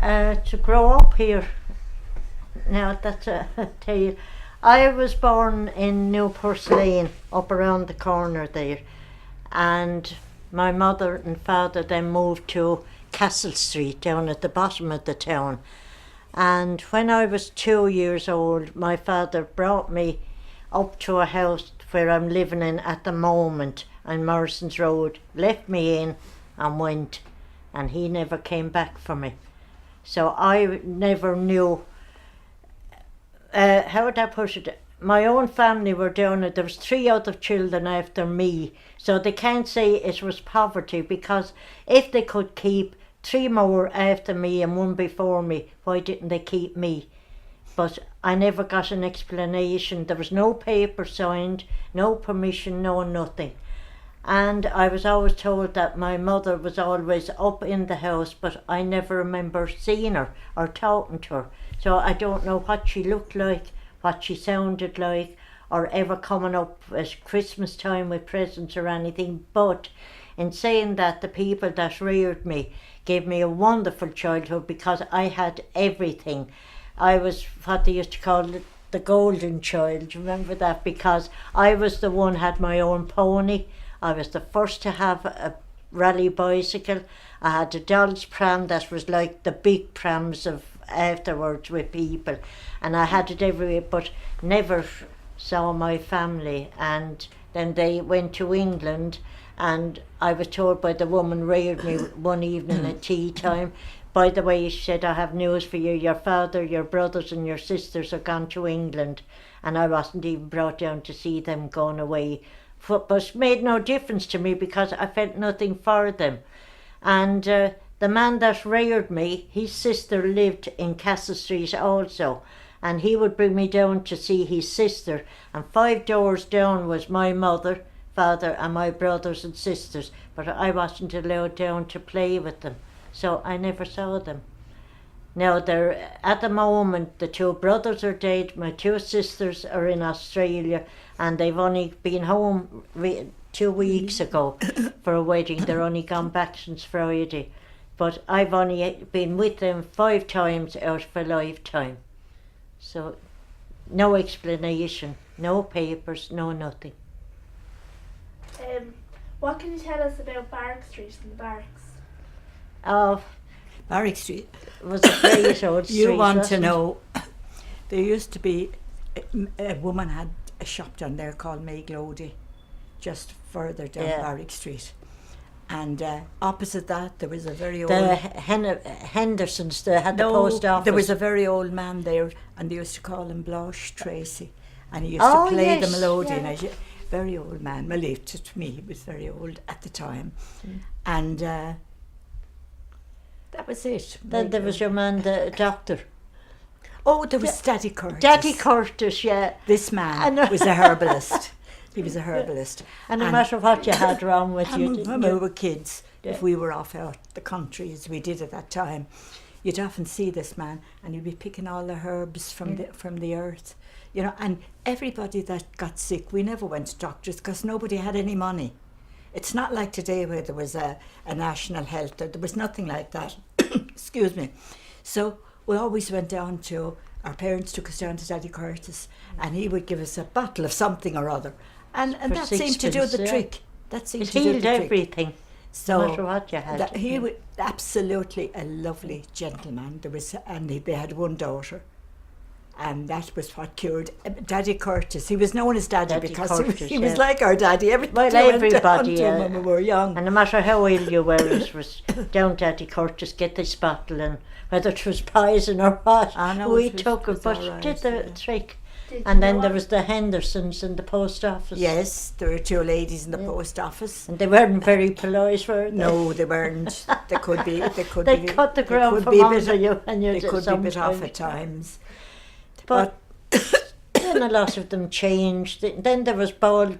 To grow up here. Now that's a tale. I was born in New Lane, up around the corner there, and my mother and father then moved to Castle Street down at the bottom of the town. And when I was 2 years old, my father brought me up to a house where I'm living in at the moment on Morrison's Road, left me in and went, and he never came back for me. So I never knew, how would I put it, my own family were down there was 3 other children after me, so they can't say it was poverty, because if they could keep 3 more after me and 1 before me, why didn't they keep me? But I never got an explanation. There was no paper signed, no permission, no nothing. And I was always told that my mother was always up in the house, but I never remember seeing her or talking to her. So I don't know what she looked like, what she sounded like, or ever coming up at Christmas time with presents or anything. But in saying that, the people that reared me gave me a wonderful childhood, because I had everything. I was what they used to call the golden child, remember that? Because I was the one had my own pony. I was the first to have a rally bicycle. I had a doll's pram that was like the big prams of afterwards with people, and I had it everywhere, but never saw my family. And then they went to England, and I was told by the woman reared me one evening at tea time, by the way, she said, I have news for you, your father, your brothers and your sisters are gone to England. And I wasn't even brought down to see them going away. But it made no difference to me, because I felt nothing for them. And the man that reared me, his sister lived in Castle Street also, and he would bring me down to see his sister, and 5 doors down was my mother, father and my brothers and sisters, but I wasn't allowed down to play with them, so I never saw them. Now they're at the moment, the 2 brothers are dead, my 2 sisters are in Australia, and they've only been home 2 weeks ago for a wedding. They're only gone back since Friday. But I've only been with them 5 times out of a lifetime. So no explanation, no papers, no nothing. What can you tell us about Barrack Street and the barracks? Oh, Barrack Street was a great old street. You want to know, there used to be, a woman had a shop down there called May Glody, just further down Barrack Street. And opposite that, there was a very old... The Hendersons, they had the post office. There was a very old man there, and they used to call him Blanche Tracy. And he used to play the melodeon. Yeah. Very old man. Well, to me, he was very old at the time. And that was it. Then there was your man, the doctor. Oh, there was Daddy Curtis. Daddy Curtis, yeah. This man was a herbalist. He was a herbalist. And no matter what you had wrong with you. When we were kids, if we were off out the country, as we did at that time, you'd often see this man, and he'd be picking all the herbs from the earth. You know, and everybody that got sick, we never went to doctors because nobody had any money. It's not like today where there was a national health, there was nothing like that. Excuse me. So we always went down to, our parents took us down to Daddy Curtis, and he would give us a bottle of something or other. And that seemed to do the trick. That seemed to do the trick. It healed everything, so no matter what you had. He was absolutely a lovely gentleman. They had 1 daughter. And that was what cured Daddy Curtis. He was known as Daddy because Curtis, he was like our daddy. Everybody went down to him when we were young. And no matter how ill you were, it was down Daddy Curtis, get this bottle, and whether it was poison or what, we took it, but it did the trick. And then there was the Hendersons in the post office. Yes, there were 2 ladies in the post office. And they weren't very polite, were they? No, they weren't. They could be. They cut the ground from under you, and you they could be a bit off at times. But then a lot of them changed. Then there was Baldy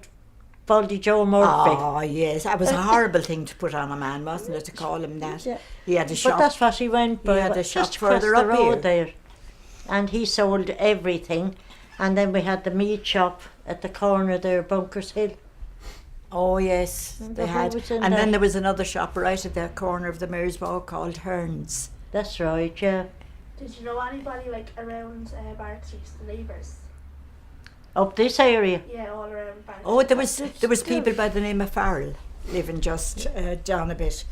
Joe Murphy. Oh yes, that was a horrible thing to put on a man, wasn't it? To call him that. Yeah. He had a shop. But that's what he went by. He had a shop just further across up the road here. there, and he sold everything. And then we had the meat shop at the corner there, Bunkers Hill. Oh yes, they had. And then there was another shop right at the corner of the Mayor's Walk called Hearns. That's right, yeah. Did you know anybody like around Barrack Street, the neighbours? Up this area. Yeah, all around Barrack. Oh, there was people by the name of Farrell living just down a bit.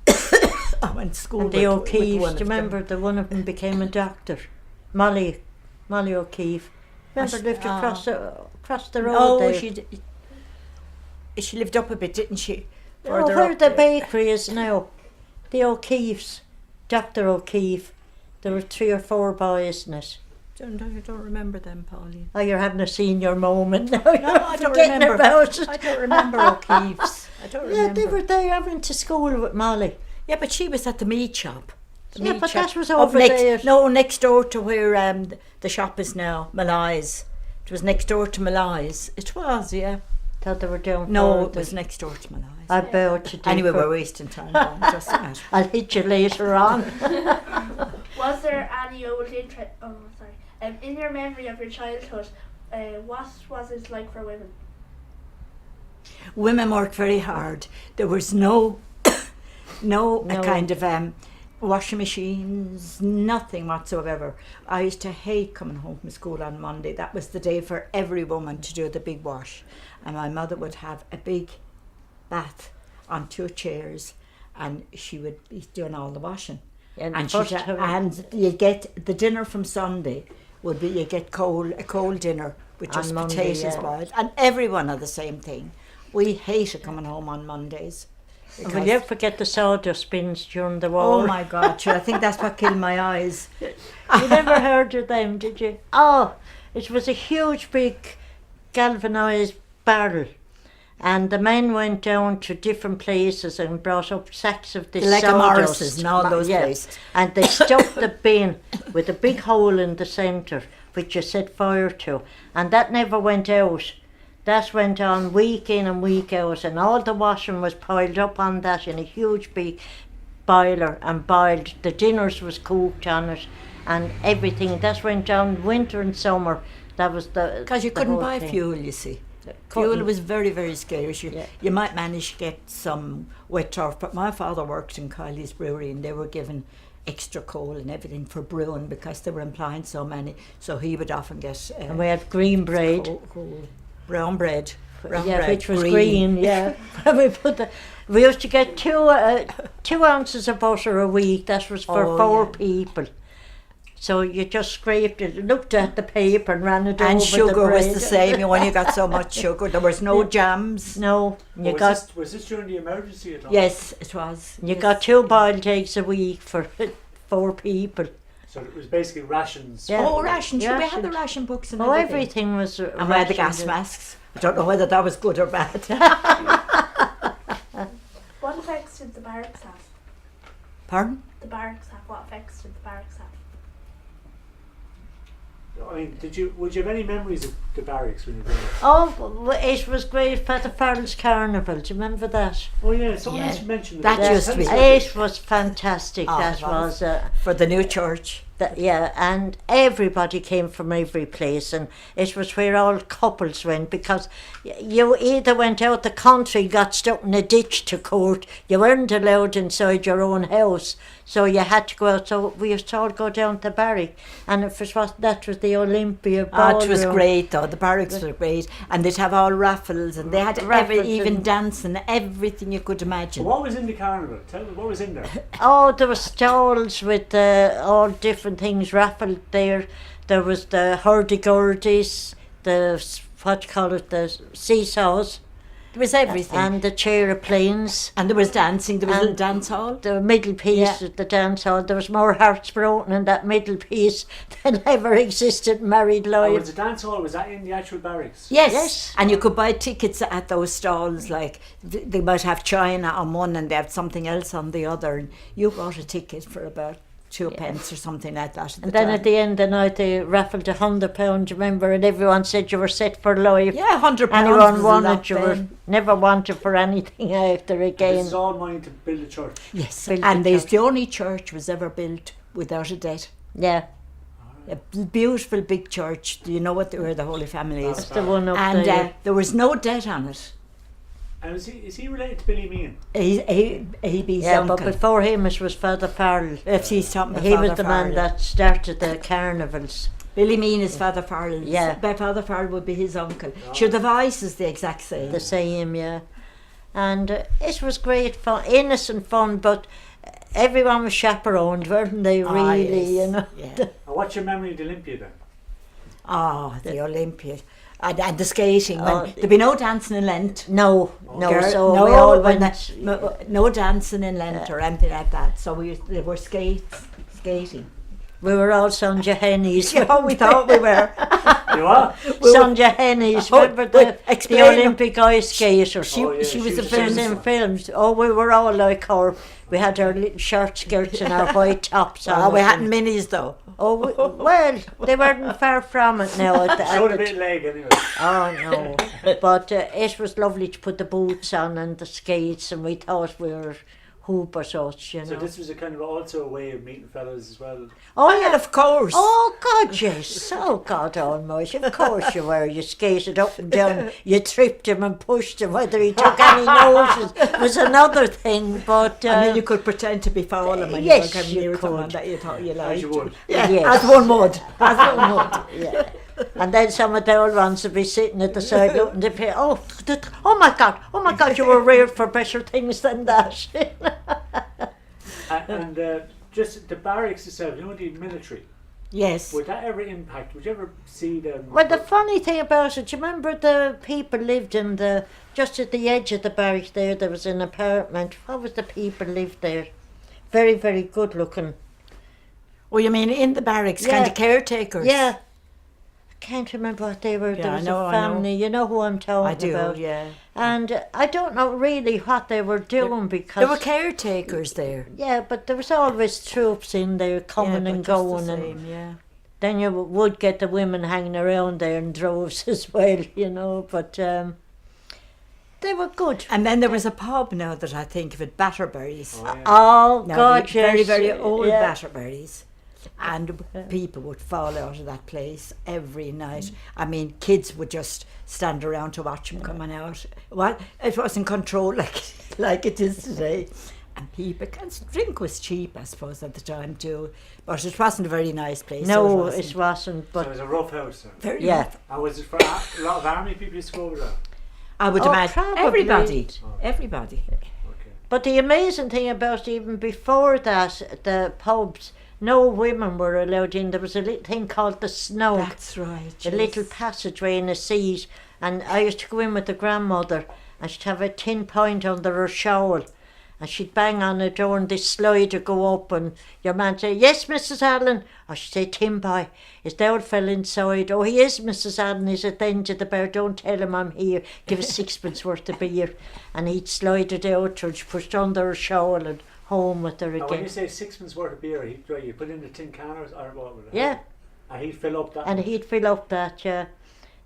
I went to school And the with O'Keefes, one do you of them. remember the one of them became a doctor? Molly O'Keefe. Remember, lived across the road Oh, there. she lived up a bit, didn't she? Oh, Further where up the there. bakery is now. The O'Keefes. Dr. O'Keefe. There were 3 or 4 boys in it. I don't remember them, Pauline. Oh, you're having a senior moment now. No, You're I don't forgetting remember. about it. I don't remember O'Keefe's. I don't Yeah, remember. they were there. I went to school with Molly. Yeah, but she was at the meat shop. The Yeah, meat but shop that was up over next, there. No, next door to where the shop is now, Malai's. It was next door to Malai's. It was, yeah. Thought they were down No, further. it was next door to Malai's. I bet you did. Anyway, we're wasting time. Just that. I'll hit you later on. Was there any old interest? Oh, sorry. In your memory of your childhood, what was it like for women? Women worked very hard. There was no a kind of washing machines, nothing whatsoever. I used to hate coming home from school on Monday. That was the day for every woman to do the big wash. And my mother would have a big bath on 2 chairs and she would be doing all the washing. And And you get the dinner from Sunday would be you get a cold dinner with On just Monday, potatoes yeah. boiled, and everyone had the same thing. We hated coming home on Mondays. Will because- you ever forget the sawdust bins during the war? Oh my God! Sure, I think that's what killed my eyes. You never heard of them, did you? Oh, it was a huge, big galvanised barrel. And the men went down to different places and brought up sacks of this Like sawdust. Morris's and all those places. And they stuck the bin with a big hole in the centre, which you set fire to. And that never went out. That went on week in and week out, and all the washing was piled up on that in a huge big boiler and boiled. The dinners was cooked on it and everything. That went on winter and summer. That was the Because you the couldn't whole buy thing. fuel, you see. Couldn't. Fuel was very, very scarce. Yeah. You might manage to get some wet turf, but my father worked in Kylie's brewery and they were given extra coal and everything for brewing because they were employing so many. So he would often get And we had green bread. coal, brown bread. Brown Yeah, bread, which was green, yeah. We used to get 2 ounces of butter a week. That was for Oh, 4 yeah. people. So you just scraped it, looked at the paper and ran it And over sugar the bread. was the same. You only got so much sugar. There was no jams. No, you Was this during the emergency at all? Yes, it was. You Yes. got 2 boiled eggs a week for 4 people. So it was basically rations. Yeah. Oh, rations. We had the Rations. ration books and Oh, everything. everything was And we had the gas rationed. masks. I don't know whether that was good or bad. What effects did the barracks have? Pardon? The barracks have. What effects did the barracks have? I mean, would you have any memories of the barracks when you were there? Oh, it was great for the Farrell's Carnival. Do you remember that? Oh yeah, someone Yeah. else mentioned That it. used to be- It was fantastic. Oh, that it was. was. For the new church. Yeah, and everybody came from every place, and it was where all couples went, because you either went out the country, got stuck in a ditch to court, you weren't allowed inside your own house, so you had to go out. So we used to all go down to Barrack, and that was the Olympia ballroom. It was great though. The barracks were great, and they'd have all raffles, and they had Raffles even and- dancing, everything you could So imagine. what was in the carnival? Tell me, what was in there? Oh, there were stalls with all different things raffled there. There was the hurdy-gurdies, the the seesaws, There was everything, and the aeroplanes. and there was dancing. There was a little and dance hall. The middle piece Yeah. of the dance hall. There was more hearts broken in that middle piece than ever existed in married Oh, life. was the dance hall, was that in the actual barracks? Yes. Yes. And you could buy tickets at those stalls. Like they might have China on one, and they have something else on the other. And you bought a ticket for about 2 pence or something like that. And then at the end of the night they raffled £100, remember, and everyone said you were set for life. yeah, £100. Anyone was a wanted, lot you were then. never wanted for anything after This again. is all money to build a church. Yes, Built and the it's church. the only church was ever built without a debt. Yeah, A beautiful big church. Do you know where the Holy Family is? that's the one up And there. there was no debt on it. And is he related to Billy Meehan? He's Yeah, uncle. but before him it was Father Farrell. If he's talking about He was Father the man Farrell. that started the carnivals. Billy Mean is Father Farrell. Yeah. But Father Farrell would be his uncle. Sure, the voice is the exact same. The same, yeah. And it was great fun, innocent fun, but everyone was chaperoned, weren't they, really, you know? Yeah. And what's your memory of the Olympia then? The Olympia. And the skating. Oh, There'd be no dancing in Lent. No, Girl, so no, we all when went. no dancing in Lent or anything like that. So there were skating. We were all Sonja Hennies. Yeah, we thought we were. You are? Sonja Hennies, remember the explain- Olympic ice skater? She Oh, yeah, was she a was She was famous in films. Oh, we were all like her. We had our little short skirts and our white tops on. Oh, we us hadn't and- minis though. Oh, well, they weren't far from it now. Showed a bit of leg anyway. Oh no! But it was lovely to put the boots on and the skates, and we thought we were hoopers, us, you know. So this was a kind of also a way of meeting fellas as well. Oh yeah, of course. Oh God, yes. Oh God Almighty! Of course you were. You skated up and down. You tripped him and pushed him. Whether he took any notice was another thing. But I mean, you could pretend to be falling when yes, you were coming you near someone could. that you thought you As liked. you would. Yeah, Yes. as one would. As one would. yeah. And then some of the old ones would be sitting at the side looking to pay. Oh my God! You were reared for better things than that. And just the barracks itself, you know, the military, Yes. would that ever impact? Would you ever see them? Well, the funny thing about it, do you remember the people lived in just at the edge of the barracks there? There was an apartment. What was the people lived there? Very, very good looking. Oh, you mean in the barracks, Yeah. kind of caretakers? Yeah. I can't remember what they were. Yeah, There I was know, a I know. family. You know who I'm talking I do, about. yeah. And I don't know really what they were doing because. There were caretakers there. Yeah, but there was always troops in there coming Yeah, and but just the going, and same, yeah. then you would get the women hanging around there in droves as well, you know. But they were good. And then there was a pub now that I think of it, Batterberries. Oh, yeah. Oh Now, God, the very, yes, very old yeah. Batterberries. And people would fall out of that place every night. I mean, kids would just stand around to watch them coming out. Well, it wasn't controlled like it is today. And people, and drink was cheap, I suppose, at the time too. But it wasn't a very nice place. No, so it wasn't. So it But was a rough house. Then. very yeah. rough. And was it for a lot of army people used to go over there? I would Oh, imagine probably. everybody. Oh. Everybody. Okay. But the amazing thing about even before that, the pubs, no women were allowed in. There was a little thing called the snow. That's right. A little passageway in a seat, and I used to go in with the grandmother, and she'd have a tin point under her shawl, and she'd bang on the door, and this slide would go up, and your man say, "Yes, Mrs. Allen," or she'd say, "Tim boy, is the old fella inside?" "Oh, he is, Mrs. Allen. He's at the end of the bar. Don't tell him I'm here. Give us sixpence worth of beer," and he'd slide it out, and she pushed under her shawl and home with her And when again. you say sixpence worth of beer, you put in the tin canners or what would it? Yeah, And he'd fill up that. and much. he'd fill up that. Yeah.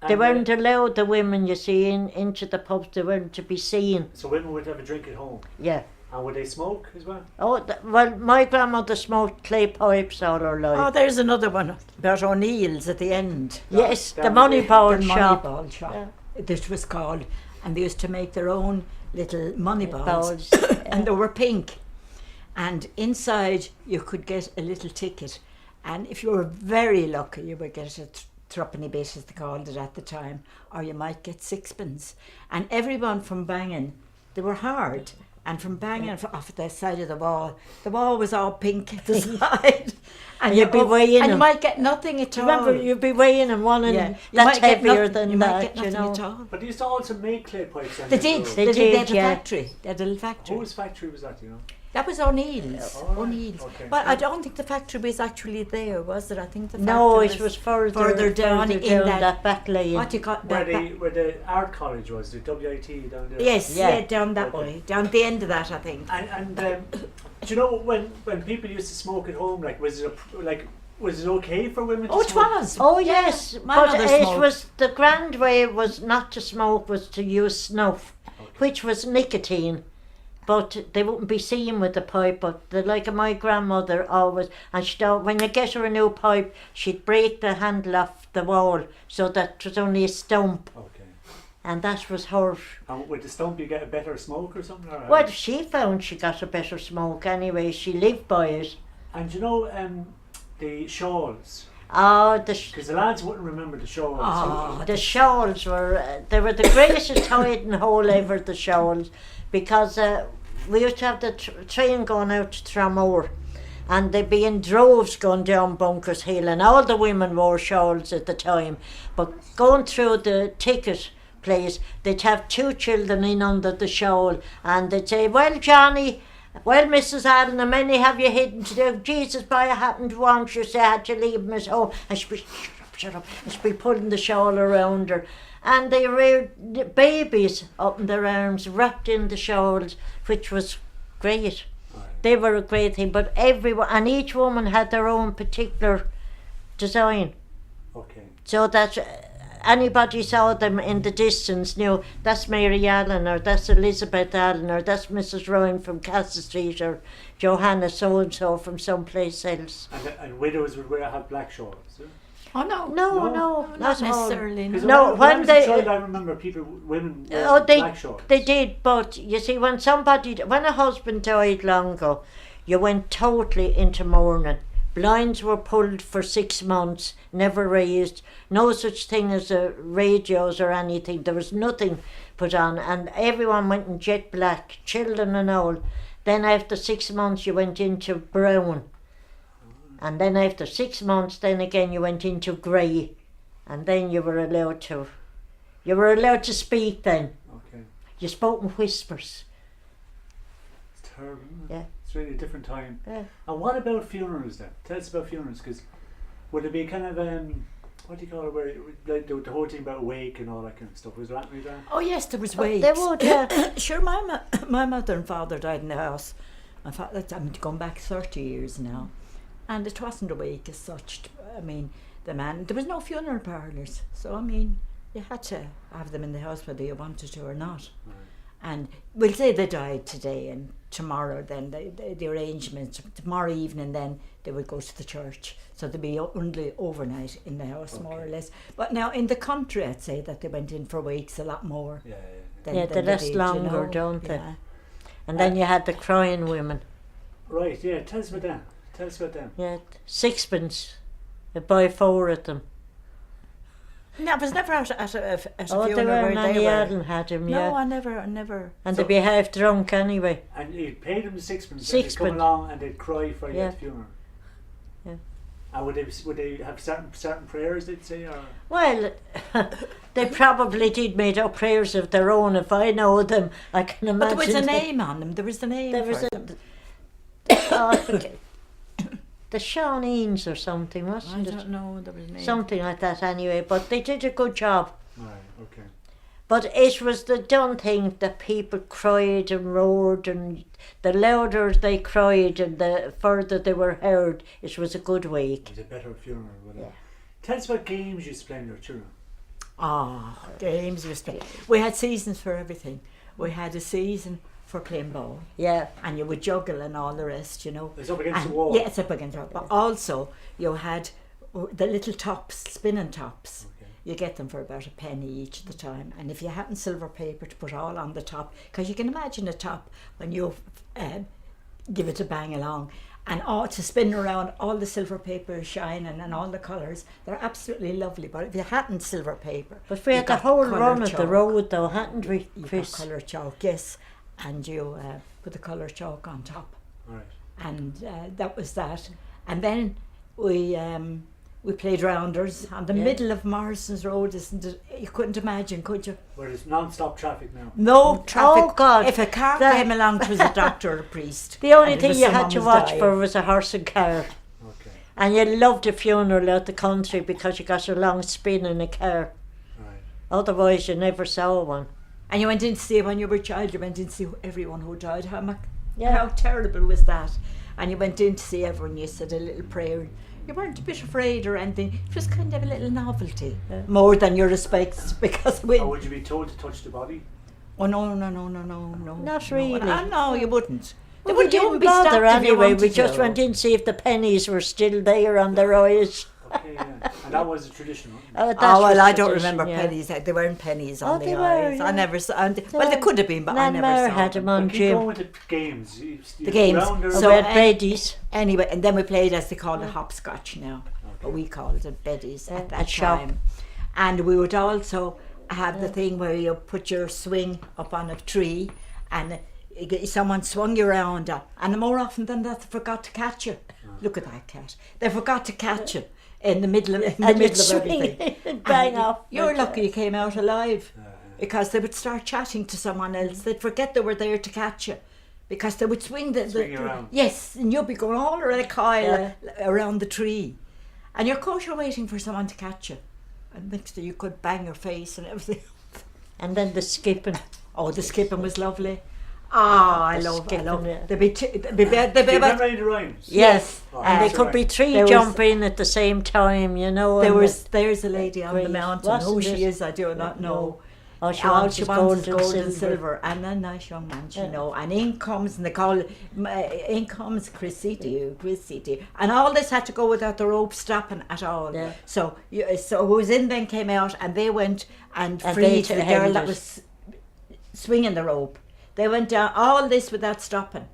They And, weren't allowed, the women, you see, into the pubs. They weren't to be seen. So women would have a drink at home. Yeah. And would they smoke as well? Oh, well, my grandmother smoked clay pipes all her life. Oh, there's another one about O'Neill's at the end. Yes, Down the money the- ball The shop. money ball shop. Yeah. This was called, and they used to make their own little money balls, Balls, and they were pink. And inside you could get a little ticket, and if you were very lucky, you would get a threepenny bit, as they called it at the time, or you might get sixpence. And everyone from Bangin, they were hard. And from Bangin off the side of the wall was all pink at the side. And You'd be weighing and you them. might get nothing at all. Remember, you'd be weighing and one, and Yeah, you that's might get heavier nothing- than you might that, get you nothing know. at all. But they used to also make clay pipes. then They as did. well. They did, had a yeah. factory. They had a little factory. Whose factory was that, you know? That was O'Neill's. Oh, right. O'Neill's. Okay. But I don't think the factory was actually there, was it? I think the factory No, it was further down in that back lane. what you got Where that, where the art college was, the WIT down there. yes, Yeah. yeah, down that Okay. way, down the end of that, I think. And do you know when people used to smoke at home, like was it was it okay for women to Oh, it smoke? was. Oh yes, my but mother it smoked. was the grand way was not to smoke, was to use snuff, which was nicotine. But they wouldn't be seen with the pipe. But like my grandmother always, and when you get her a new pipe, she'd break the handle off the wall so that it was only a stump. Okay. and that was her. And with the stump, you get a better smoke or something? Or Well, she found she got a better smoke anyway. She lived by it. And you know, the shawls. Oh, Because the lads wouldn't remember the shawls. the shawls were, they were the greatest hiding hole ever, the shawls, because we used to have the train going out to Tramore, and they'd be in droves going down Bunkers Hill, and all the women wore shawls at the time. But going through the ticket place, they'd have 2 children in under the shawl, and they'd say, "Well, Johnny, well, Mrs. Allen, how many have you hidden today? Jesus, boy, I happened once, you say, had you leave him at home?" And she'd be, shut up, and she'd be pulling the shawl around her. And they reared babies up in their arms, wrapped in the shawls, which was great. They were a great thing, but everyone, and each woman had their own particular design. Okay. So that anybody saw them in the distance knew that's Mary Allen, or that's Elizabeth Allen, or that's Mrs. Ryan from Castle Street, or Johanna so-and-so from someplace else. And widows would have black shawls. Yeah? Oh no, No, not not all. necessarily. Because No, when I when was they- a child, I remember women wearing Oh, black shawls. they did, but you see, when a husband died long ago, you went totally into mourning. Blinds were pulled for 6 months, never raised. No such thing as radios or anything. There was nothing put on, and everyone went in jet black, children and all. Then after 6 months, you went into brown, and then after 6 months, then again you went into grey, and then you were allowed to speak. Then Okay. you spoke in whispers. It's terrible. Isn't it? Yeah. It's really a different time. Yeah. And what about funerals then? Tell us about funerals, because would it be kind of what do you call it, where like the whole thing about wake and all that kind of stuff? Was there anything like that? Oh yes, there was But wakes. they would, yeah. Sure, my mother and father died in the house. My father, I'm going back 30 years now, and it wasn't a wake as such. I mean, there was no funeral parlours, so I mean, you had to have them in the house whether you wanted to or not. Right. And we'll say they died today, and tomorrow then the arrangements, tomorrow evening then they would go to the church, so they'd be only overnight in the house, more or less. But now in the country, I'd say that they went in for wakes a lot more. Yeah. than Yeah, they they last did, you longer, know. don't they? Yeah. And then you had the crying women. Right, yeah, tell us about them. Yeah, 6pence. You'd buy 4 of them. No, I was never at a Oh, funeral they were, where Nanny they were. Allen had him, yeah. No, I never. And So- they'd be half drunk anyway. And you paid them the 6pence, and they'd Sixpence. come along and they'd cry for you Yeah. at the funeral. Yeah. And would they have certain prayers they'd say, or? Well, they probably did made up prayers of their own. If I know them, I can But imagine. there was a that- name on them. There was the name There was for a, them. oh, I forget. The Shawneens or something, I wasn't it? don't know. There was a name. Something like that anyway. But they did a good job. Right, okay. But it was the done thing that people cried and roared, and the louder they cried and the further they were heard, it was a good wake. It was a better funeral, whatever. Yeah. Tell us what games you used to play with your children. Games we spent. We had seasons for everything. We had a season for playing ball, Yeah, and you would juggle and all the rest, you know. It's up against And- the wall. Yeah, it's up against the wall. But also, you had the little tops, spinning tops. Okay. You get them for about a penny each at the time. And if you hadn't silver paper to put all on the top, because you can imagine a top when you give it a bang along, and all to spin around, all the silver paper is shining and all the colours, they're absolutely lovely. But if you hadn't silver paper, but we you had the got whole coloured run of the chalk. road though, hadn't we, You got Chris? colour chalk, yes, and you put the colour chalk on top. Right. And that was that. And then we played rounders on the Yeah. middle of Morrison's Road. Isn't it? You couldn't imagine, could you? Where there's non-stop traffic now. No traffic. Oh God! If a car That- came along, it was a doctor or a priest. The only and it thing was you someone had to was watch dying. for was a horse and car. Okay. And you loved a funeral out the country because you got a long spin in a car. Right. Otherwise, you never saw one. And you went in to see, when you were a child, you went in to see everyone who died. How Yeah. terrible was that? And you went in to see everyone, you said a little prayer. You weren't a bit afraid or anything. It was kind of a little novelty. Yeah. More than your respects, because we... Or would you be told to touch the body? Oh, no. Not No, really. no, you wouldn't. We didn't bother anyway. We just went in to see if the pennies were still there on their eyes. Okay, yeah. And that was a tradition, wasn't it? That's Oh, well, was I don't tradition, remember yeah. pennies. They weren't pennies on Oh, the they were, eyes. yeah. I never saw. Well, they could have been, but I never Nanmare saw had them. them on But keep going gym. with the games. The games. Rounder, So So, we had uh, beddies. Anyway, and then we played, as they call it, hopscotch now. But okay. we called it beddies at that shop. time. And we would also have the thing where you put your swing up on a tree and someone swung you around, and more often than that, they forgot to catch you. Look at that cat. They forgot to catch you in the middle of, And you'd everything. swing and bang And off. You're lucky you came out alive, Yeah, yeah. because they would start chatting to someone else. They'd forget they were there to catch you, because they would swing Swing around. Yes, and you'd be going all around a coil around the tree, and you're caught, you're waiting for someone to catch you, and next thing you could bang your face and everything. And then the skipping. Oh, the skipping was lovely. Ah, I love. skipping, They'd be Do you remember any of the rhymes? yes. Oh, And that's they could right. be three There was- jumping at the same time, you know. There and was there's a lady on the Great. mountain. Who Wasn't she it? is, I do not know. All she All wants she is wants gold, is gold and silver. silver, and a nice young man, you Yeah. know. And in comes, and they call in comes Chrissie, dear, and all this had to go without the rope stopping at all. Yeah. So who was in then came out, and they went and And freed they the girl held that it. was swinging the rope. They went down all this without stopping,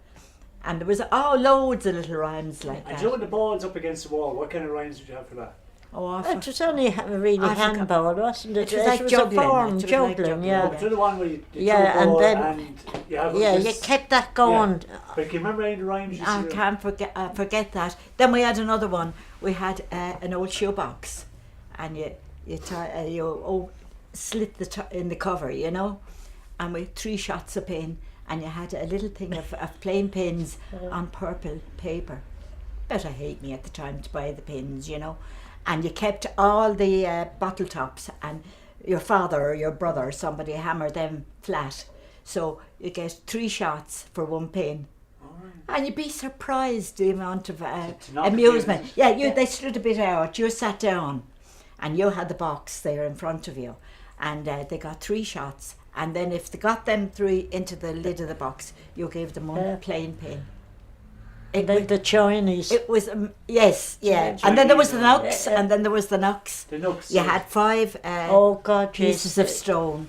and there was loads of little rhymes like And that. do you know when the ball's up against the wall, what kind of rhymes did you have for that? Oh, I It was only really I forgot. handball, wasn't it? It was like a juggling, form, it was like juggling, juggling, yeah. Up to the one where you Yeah, throw the and ball then- and you have Yeah, you this- kept that going. But can you remember any of the rhymes? I can't forget that. Then we had another one. We had an old shoebox, and you slit in the cover, you know, and with 3 shots of pin, and you had a little thing of plain pins on purple paper. Better hate me at the time to buy the pins, you know, and you kept all the bottle tops, and your father or your brother or somebody hammered them flat, so you get 3 shots for 1 pin. And you'd be surprised the amount of knock the amusement. pins. Yeah, they slid a bit out. You sat down, and you had the box there in front of you, and they got 3 shots. And then if they got them 3 into the lid of the box, you gave them 1 plain pin. And then the Chinese. It was yes, yeah. Chinese, And then there was the yeah. nooks, and then there was the nooks. The nooks. You had 5 Oh God, pieces yes. of stone.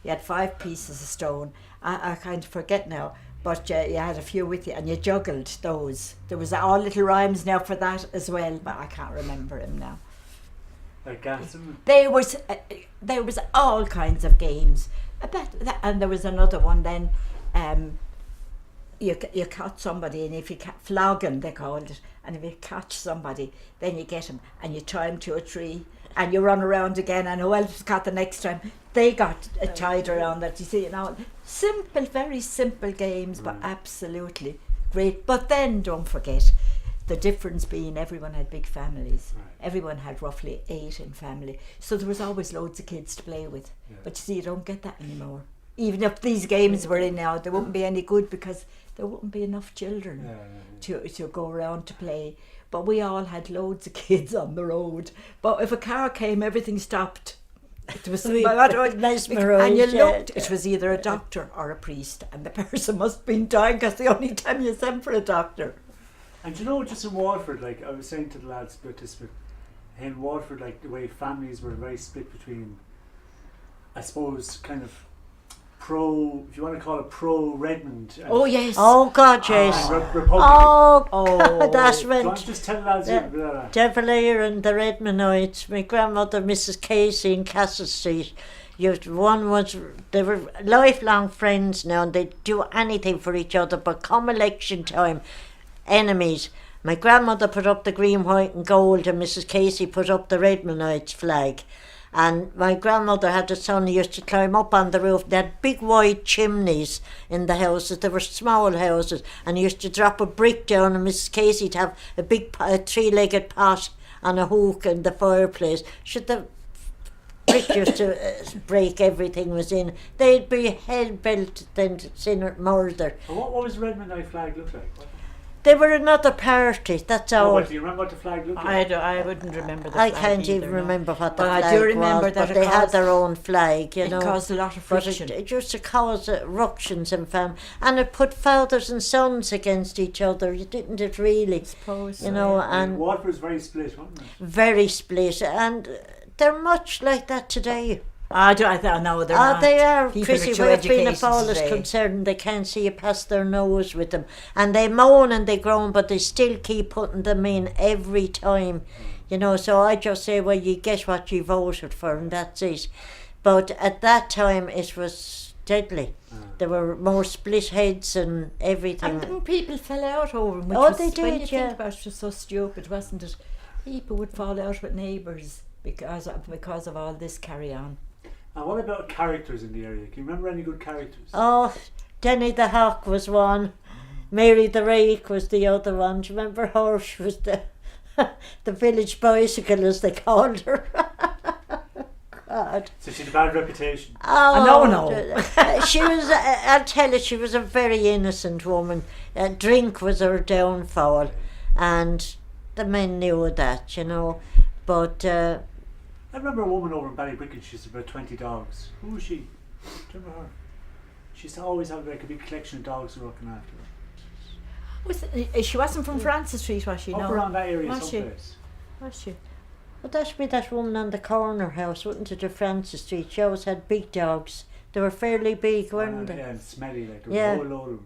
You had 5 pieces of stone. I kind of forget now, but you had a few with you, and you juggled those. There was all little rhymes now for that as well, but I can't remember them now. Like Gaston. There was all kinds of games. And there was another one then. You caught somebody, and if you flogging they called it, and if you catch somebody, then you get him and you tie him to a tree, and you run around again, and who else caught the next time, they got tied around that. You see, simple, very simple games, but absolutely great. But then don't forget the difference being everyone had big families. Right. Everyone had roughly 8 in family, so there was always loads of kids to play with. Yeah. But you see, you don't get that anymore. Even if these games were in now, they wouldn't be any good, because there wouldn't be enough children to go around to play. But we all had loads of kids on the road. But if a car came, everything stopped. It was mesmerised, and you yeah. looked. It was either a doctor or a priest, and the person must have been dying, because the only time you sent for a doctor. And you know, just in Waterford, like I was saying to the lads about this, but in Waterford, like the way families were very split between, I suppose, kind of if you want to call it pro-Redmond. And Oh yes. Oh God, yes. and Republican. Oh, Oh. that's Do you want right. to just tell the lads Yeah. a bit of that? Devilier and the Redmondites. My grandmother, Mrs. Casey in Castle Street. They were lifelong friends now, and they'd do anything for each other. But come election time, enemies. My grandmother put up the green, white, and gold, and Mrs. Casey put up the Redmondites flag. And my grandmother had a son who used to climb up on the roof. They had big wide chimneys in the houses. They were small houses, and he used to drop a brick down, and Mrs. Casey'd have a big 3-legged pot on a hook in the fireplace. Should the brick used to break, everything was in. They'd be hell-bent then to sin or murder. And what was the Redmond flag look like? They were another party, that's Oh, all. what, do you remember what the flag looked like? I wouldn't remember the I flag can't either, even no. remember what the But flag I do remember was, that but it they had caused- their own flag, you It know. caused a lot of But friction. it used to cause ructions in family, and it put fathers and sons against each other. You didn't it really? Suppose You so, know, yeah. and Waterford was very split, wasn't it? very split, and they're much like that today. I know they're not. They are, People Chrissie. are too Where Fianna educated Fáil is today. concerned, they can't see you past their nose with them, and they moan and they groan, but they still keep putting them in every time. You know, so I just say, well, you get what you voted for, and that's it. But at that time, it was deadly. There were more split heads and everything. And then people fell out over them. Which Oh, was, they when you did, think yeah. about it, it was so stupid, wasn't it? People would fall out with neighbours because of all this carry on. And what about characters in the area? Can you remember any good characters? Oh, Denny the Hawk was one. Mary the Rake was the other one. Do you remember her? She was the the village bicycle, as they called her. God. So she had a bad reputation. Oh, no. She was, I'll tell you, she was a very innocent woman. Drink was her downfall, and the men knew that, you know. But I remember a woman over in Ballybricken, she used about 20 dogs. Who was she? Do you remember her? She used to always have like a big collection of dogs looking after her. She wasn't from Francis Street, was she? Up No. around that area Was she? someplace. Was she? well, that'd be that woman on the corner house, wouldn't it, of Francis Street? She always had big dogs. They were fairly big, weren't they? Yeah, and smelly, like there was Yeah. a whole load of them.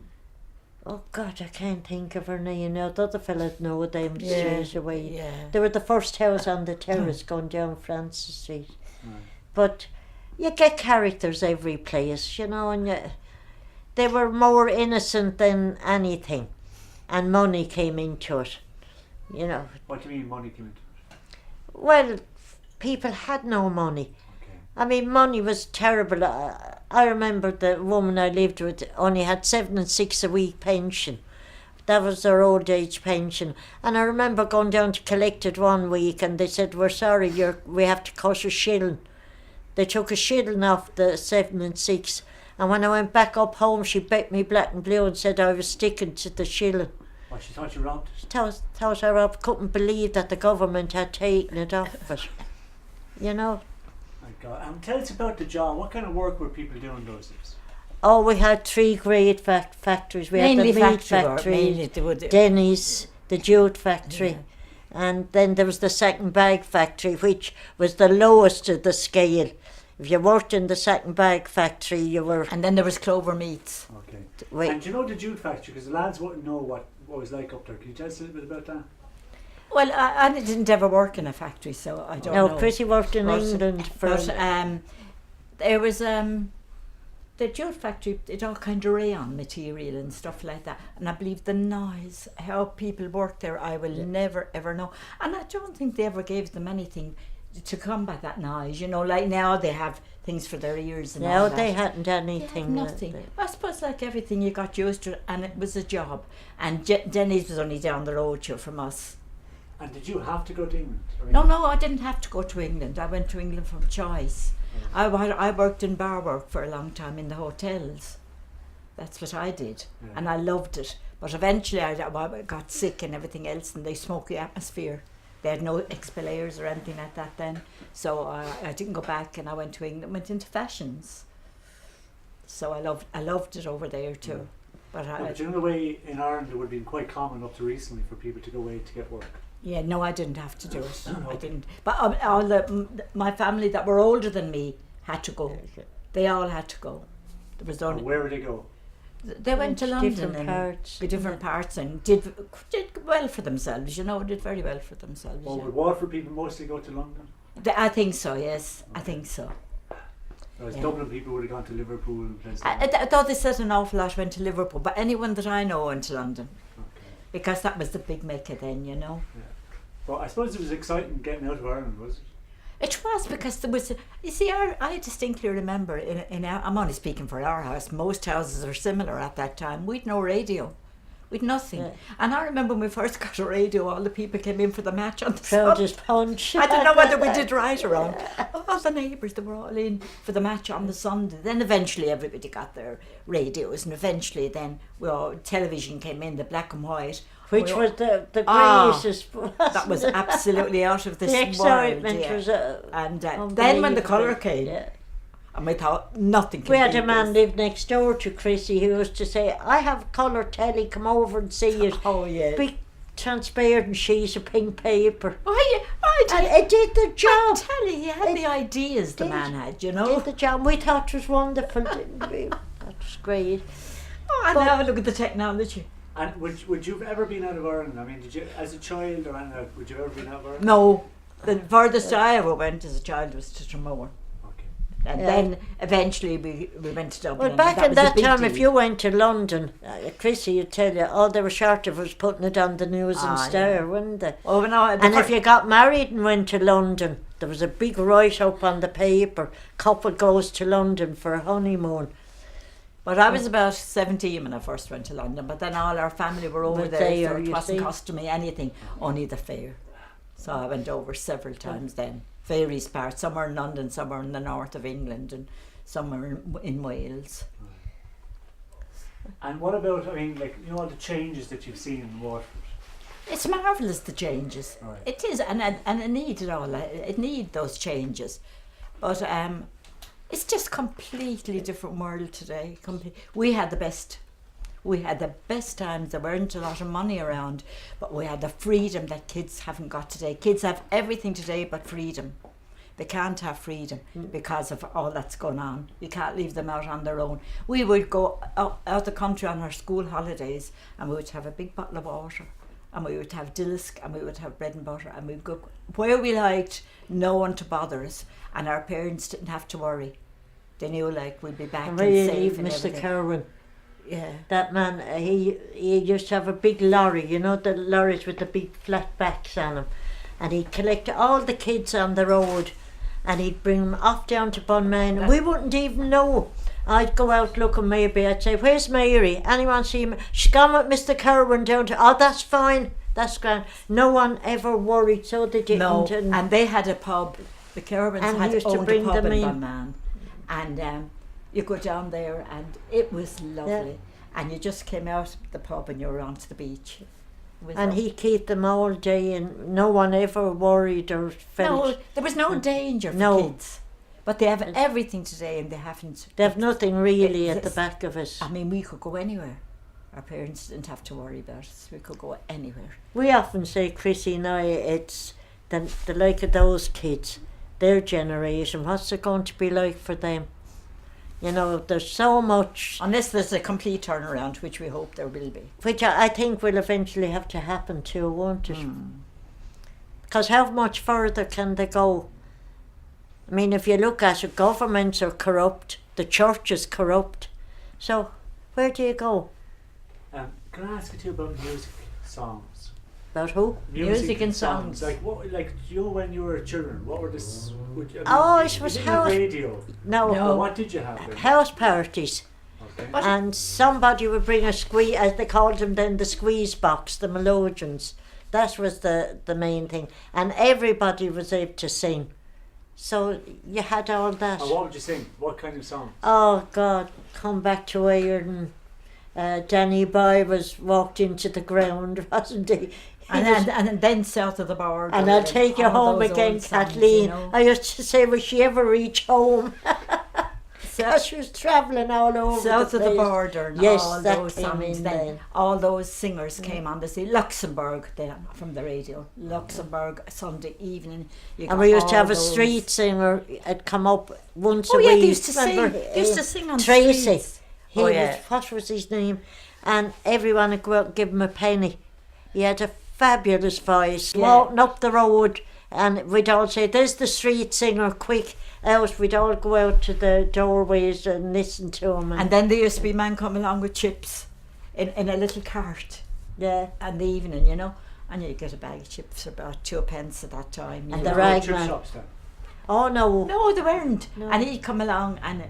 Oh God, I can't think of her name now. The other fellas know them straight away. Yeah. They were the first house on the terrace going down Francis Street. Right. But you get characters every place, you know, and they were more innocent than anything, and money came into it, you know. What do you mean money came into it? Well, people had no money. Okay. I mean, money was terrible. I remember the woman I lived with only had 7 and 6 a week pension. That was their old age pension. And I remember going down to collect it one week, and they said, we're sorry, we have to cut a shilling. They took a shilling off the 7 and 6. And when I went back up home, she bet me black and blue and said I was sticking to the shilling. Well, she thought you robbed it. Thought I couldn't believe that the government had taken it off it. You know? My God. And tell us about the job. What kind of work were people doing those days? Oh, we had 3 great factories. We Mainly had the meat factory work, factory, mainly they would- Denny's, the jute factory, Yeah. and then there was the second bag factory, which was the lowest of the scale. If you worked in the second bag factory, you were... And then there was Clover Meats. Okay. Wait. And do you know the jute factory? Because the lads wouldn't know what it was like up there. Can you tell us a little bit about that? Well, I didn't ever work in a factory, so I don't know. No, Chrissie worked in But- England for... But there was the jute factory did all kind of rayon material and stuff like that, and I believe the noise, how people worked there, I will never ever know. And I don't think they ever gave them anything to combat that noise. You know, like now they have things for their ears and all no, that. they hadn't They had anything. nothing. I suppose like everything, you got used to it, and it was a job. And Denny's was only down the road here from us. And did you have to go to England? No, I didn't have to go to England. I went to England from choice. I worked in bar work for a long time in the hotels. That's what I did, Yeah. and I loved it. But eventually I got sick and everything else, and they smoky atmosphere. They had no expilators or anything like that then. So I didn't go back, and I went to England, went into fashions. So I loved it over there too. But No, but you know the way in Ireland it would have been quite common up to recently for people to go away to get work. yeah, no, I didn't have to do it. I Okay. didn't. But my family that were older than me had to go. They all had to go. There was And only where would they go? they went to London different and parts. different parts and did well for themselves. You know, did very well for themselves. Or yeah. would Waterford people mostly go to London? I think so. Yes, I think so. Whereas Yeah. Dublin people would have gone to Liverpool and places like that. I thought they said an awful lot went to Liverpool, but anyone that I know went to London Okay. because that was the big Mecca then. You know. Well, I suppose it was exciting getting out of Ireland, was it? It was because there was, you see, I distinctly remember in our, I'm only speaking for our house, most houses are similar at that time. We'd no radio. With nothing. Yeah. And I remember when we first got a radio, all the people came in for the match on the Proud Sunday. as punch. I don't know whether we did right or wrong. All the neighbours, they were all in for the match on the Sunday. Then eventually everybody got their radios, and eventually then television came in, the black and white. Which was the greatest. That was absolutely out of this the world. excitement Yeah. was And then when the colour came, yeah. and we thought nothing could We had beat a man this. live next door to Chrissie who used to say, I have colour telly, come over and see it. Oh yeah. Big transparent sheets of pink paper. I And it did the I job. tell you, he had the ideas the did. man had, you Did know. the job. We thought it was wonderful. Didn't we? That was great. Oh, and But- now look at the technology. And would you have ever been out of Ireland? I mean, did you, as a child or anything, would you ever been out of Ireland? No, the furthest I ever went as a child was to Tremor. Okay. And Yeah. then eventually we went to Dublin. Well, and back in was a that big time, deal. if you went to London, Chrissie would tell you, all they were short of was putting it on the news and Ah, Star, yeah. wouldn't they? Oh, no, And if you got married and went to London, there was a big write-up on the paper, couple goes to London for a honeymoon. But I was about 17 when I first went to London, but then all our family were over But there, there, so it you wasn't see. costing me anything, only the fare. So I went over several times then. Various parts, somewhere in London, somewhere in the north of England, and somewhere in Wales. And what about, I mean, like, you know, all the changes that you've seen in Waterford? It's marvellous, the changes. Right. It is, and it needed all that. It needed those changes. But it's just completely different world today. We had the best. We had the best times. There weren't a lot of money around, but we had the freedom that kids haven't got today. Kids have everything today but freedom. They can't have freedom because of all that's going on. You can't leave them out on their own. We would go out the country on our school holidays, and we would have a big bottle of water, and we would have dillisk, and we would have bread and butter, and we'd go where we liked, no one to bother us, and our parents didn't have to worry. They knew, like, we'd be back and Really, safe and Mr. everything. Kerwin, Yeah. that man, he used to have a big lorry, you know, the lorries with the big flat backs on them, and he'd collect all the kids on the road, and he'd bring them off down to Bunman, and we wouldn't even know. I'd go out looking, maybe I'd say, where's Mary? Anyone see me? She's gone with Mr. Kerwin down to, oh, that's fine, that's grand. No one ever worried, so they didn't. No, and they had a pub. The Kerwins And he had used to owned a bring pub them in in. Bunman, and you go down there, and it was lovely. And you just came out of the pub and you were onto the beach. It was And lovely. he'd keep them all day, and no one ever worried or felt. No, there was no danger for No. kids. But they have everything today, and they haven't. They've nothing really at the It's- back of us. I mean, we could go anywhere. Our parents didn't have to worry about us. We could go anywhere. We often say, Chrissie and I, it's the like of those kids, their generation, what's it going to be like for them? You know, there's so much, Unless there's a complete turnaround, which we hope there will be. which I think will eventually have to happen too, won't it? Mm. Because how much further can they go? I mean, if you look at it, governments are corrupt, the church is corrupt. So, where do you go? Can I ask you too about music, songs? About who? Music and songs. Like what? Like you know, when you were children, what were this? Oh, it was you didn't house- have radio. No, No. What did you have? Then? house parties. Okay. And somebody would bring a squeeze, as they called them then, the squeeze box, the melodeons. That was the main thing. And everybody was able to sing. So you had all that. And what would you sing? What kind of song? Oh God, come back to Ireland. Danny Boy was walked into the ground, wasn't he? And then south of the border. And I'll take you all home those again, old songs, Kathleen. you know. I used to say, will she ever reach home? So- Because she was travelling all over south the of the place. border and Yes, all that those came songs in then, then. all those singers came on the scene. Luxembourg then from the radio. Luxembourg Sunday evening. You And got we used to all have a those- street singer. Had come up once Oh a yeah, week. they used to sing. Remember, They used to sing on the Tracy. streets. He Oh, was, yeah. what was his name? And everyone would go out and give him a penny. He had a fabulous voice, Yeah. walking up the road, and we'd all say, there's the street singer, quick out. We'd all go out to the doorways and listen to him. And then there used to be men come along with chips in a little cart yeah. in the evening, you know. And you get a bag of chips for about 2 pence at that time. And you the know. rag Chip man. shops then. Oh no. No, they weren't. No. And he'd come along, and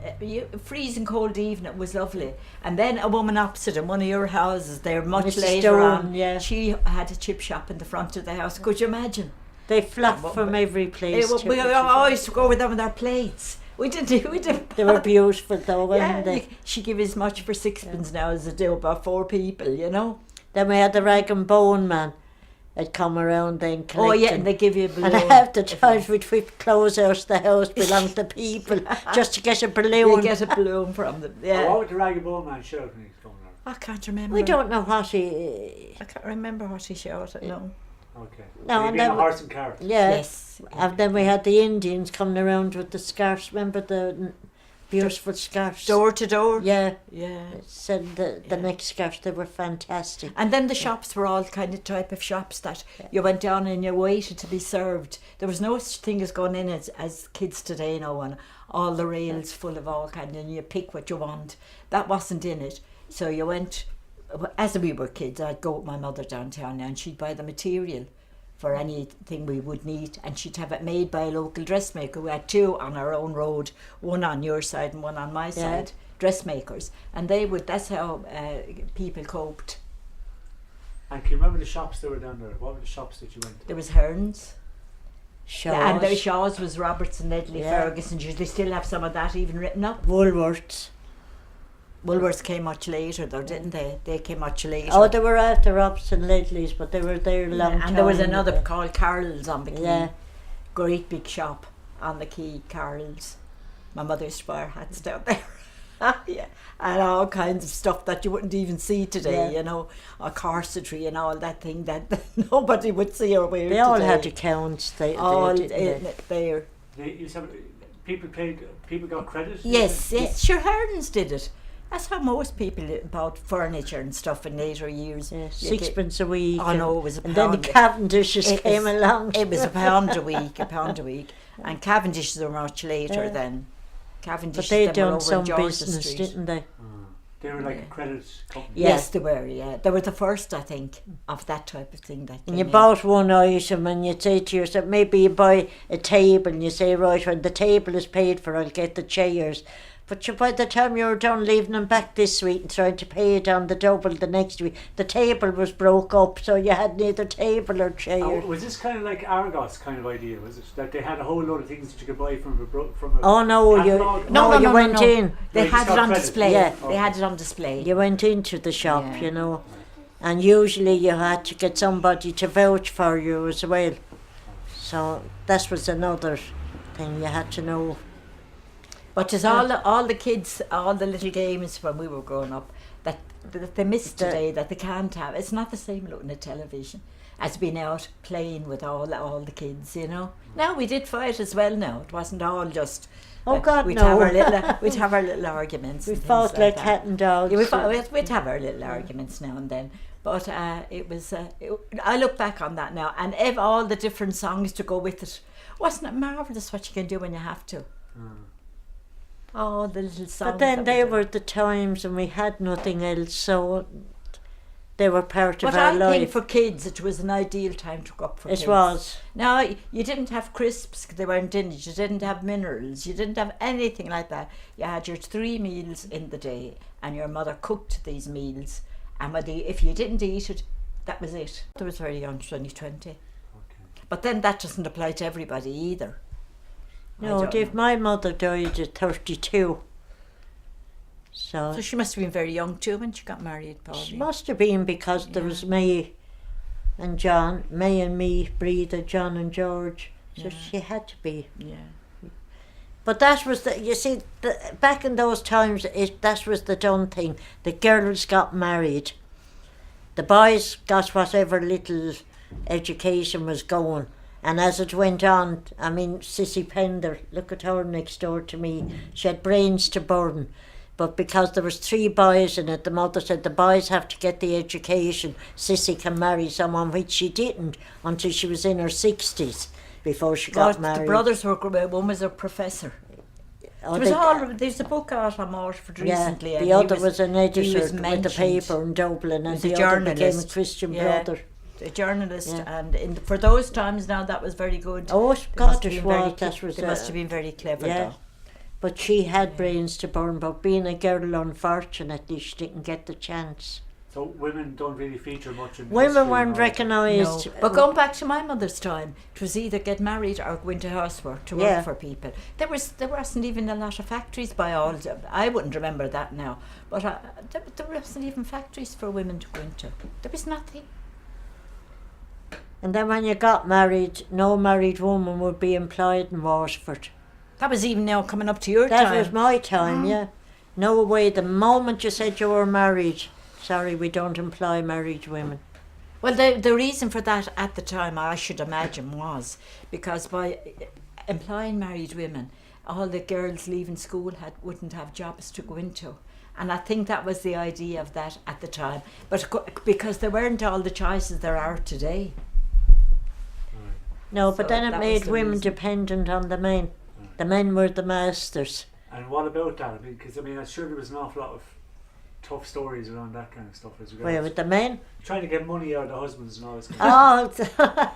freezing cold evening, it was lovely. And then a woman opposite in one of your houses there, much Mrs. later Stone, on, yeah. she had a chip shop in the front of the house. Could you imagine? They flocked from every place. We always to go with them with our plates. We didn't. They were beautiful though, Yeah, weren't they? she give as much for sixpence now as they do about 4 people, you know. Then we had the rag and bone man. I'd come around then collecting. Oh yeah, and they give you a balloon. And half the times we'd whip clothes out of the house belonged to people just to get a balloon. You get a balloon from them. Yeah. Oh, what would the rag and bone man shout when he was coming around? I can't remember. We don't know what he. I can't remember what he shouted. No. Okay. No, So you'd and be on a then horse and cart. Yeah. Yes. And then we had the Indians coming around with the scarves. Remember the beautiful scarves? Door to door. Yeah. Yeah. Said the next scarves, they were fantastic. And then the shops were all kind of type of shops that you went down and you waited to be served. There was no such thing as going in as kids today, you know, and all the rails full of all kind, and you pick what you want. That wasn't in it. So you went, as we were kids, I'd go with my mother downtown and she'd buy the material for anything we would need, and she'd have it made by a local dressmaker. We had 2 on our own road, one on your side and one on my side, dressmakers, and that's how people coped. And can you remember the shops that were down there? What were the shops that you went to? There was Hearns. Shaws. And the Shaws was Robertson, Ledley, Yeah. Ferguson. They still have some of that even written up. Woolworths. Woolworths came much later though, didn't they? They came much later. Oh, they were after Robson Ledley's, but they were there a long time. And there was another called Carol's on the quay. Yeah. Great big shop on the quay, Carol's. My mother used to buy her hats down there. Yeah. And all kinds of stuff that you wouldn't even see today, Yeah. you know, corsetry and all that thing that nobody would see or wear They all today. had accounts. They all didn't they? there. They used to have, people got credit? Yes, yes, sure, Hearns did it. That's how most people bought furniture and stuff in later years. Yeah, You sixpence a week. Oh no, it was a And pound. then the Cavendishes It came was- along. It was a pound a week, And Cavendishes were much later Yeah. then. Cavendishes But they them were done over some in Georgia business, Street. didn't they? They were like Yeah. a credit company. Yeah. Yes, they were, yeah. They were the first, I think, of that type of thing that And came you in. bought one item and you'd say to yourself, maybe you buy a table and you say, right, when the table is paid for, I'll get the chairs. But by the time you were done leaving them back this week and trying to pay it on the double the next week, the table was broke up, so you had neither table or chair. Oh, was this kind of like Argos kind of idea? Was it that they had a whole load of things that you could buy from a Oh no, catalogue? you went in. They They had just it got on credit. display. Yeah. They had it on display. You went into the shop, Yeah. you know, and usually you had to get somebody to vouch for you as well. So that was another thing you had to know. But there's all the kids, all the little games when we were growing up that they miss today, that they can't have. It's not the same looking at television as being out playing with all the kids, you know. Now we did fight as well. Now it wasn't all just. Oh God, we'd no. we'd have our little arguments. We and things fought like that. cat and dog. Yeah, we'd have our little arguments now and then. But it was. I look back on that now, and all the different songs to go with it. Wasn't it marvellous what you can do when you have to? Oh, the little songs. But then that they we did. were the times and we had nothing else, so they were part of But our I life. think for kids it was an ideal time to go up for kids. It was. Now, you didn't have crisps, they weren't in it. You didn't have minerals. You didn't have anything like that. You had your 3 meals in the day, and your mother cooked these meals. And if you didn't eat it, that was it. I was very young, 2020. Okay. But then that doesn't apply to everybody either. No, Dave, my mother died at 32. So she must have been very young too when she got married, Pauline. She must have been, because there was me and John, May and me, Breda, John and George. So she had to be. Yeah. But that was you see, back in those times, that was the done thing. The girls got married. The boys got whatever little education was going. And as it went on, I mean, Sissy Pender, look at her next door to me. She had brains to burn. But because there was 3 boys in it, the mother said the boys have to get the education. Sissy can marry someone, which she didn't until she was in her 60s before she got married. The brothers were, one was a professor. Oh, There's a book out on Waterford recently. Yeah, and the other was an editor was with the mentioned. paper in Dublin, and He the was a other became a journalist. Christian Yeah. brother. a journalist, Yeah. and for those times now that was very good. Oh, They God, must have it been very was. That was they must have been very clever yeah. though. But she had brains to burn, but being a girl, unfortunately, she didn't get the chance. So women don't really feature much in Women history and weren't all that. recognised. No. But going back to my mother's time, it was either get married or go into housework to Yeah. work for people. There wasn't even a lot of factories by all. I wouldn't remember that now, but there wasn't even factories for women to go into. There was nothing. And then when you got married, no married woman would be employed in Waterford. That was even now coming up to your That time. was my time, yeah. No way, the moment you said you were married, sorry, we don't employ married women. Well, the reason for that at the time, I should imagine, was because by employing married women, all the girls leaving school wouldn't have jobs to go into. And I think that was the idea of that at the time. But because there weren't all the choices there are today. No, but So then it that was made the women reason. dependent on the men. The men were the masters. And what about that? Because I mean, I'm sure there was an awful lot of tough stories around that kind of stuff as regards Where with the men? trying to get money out of the husbands and all this kind of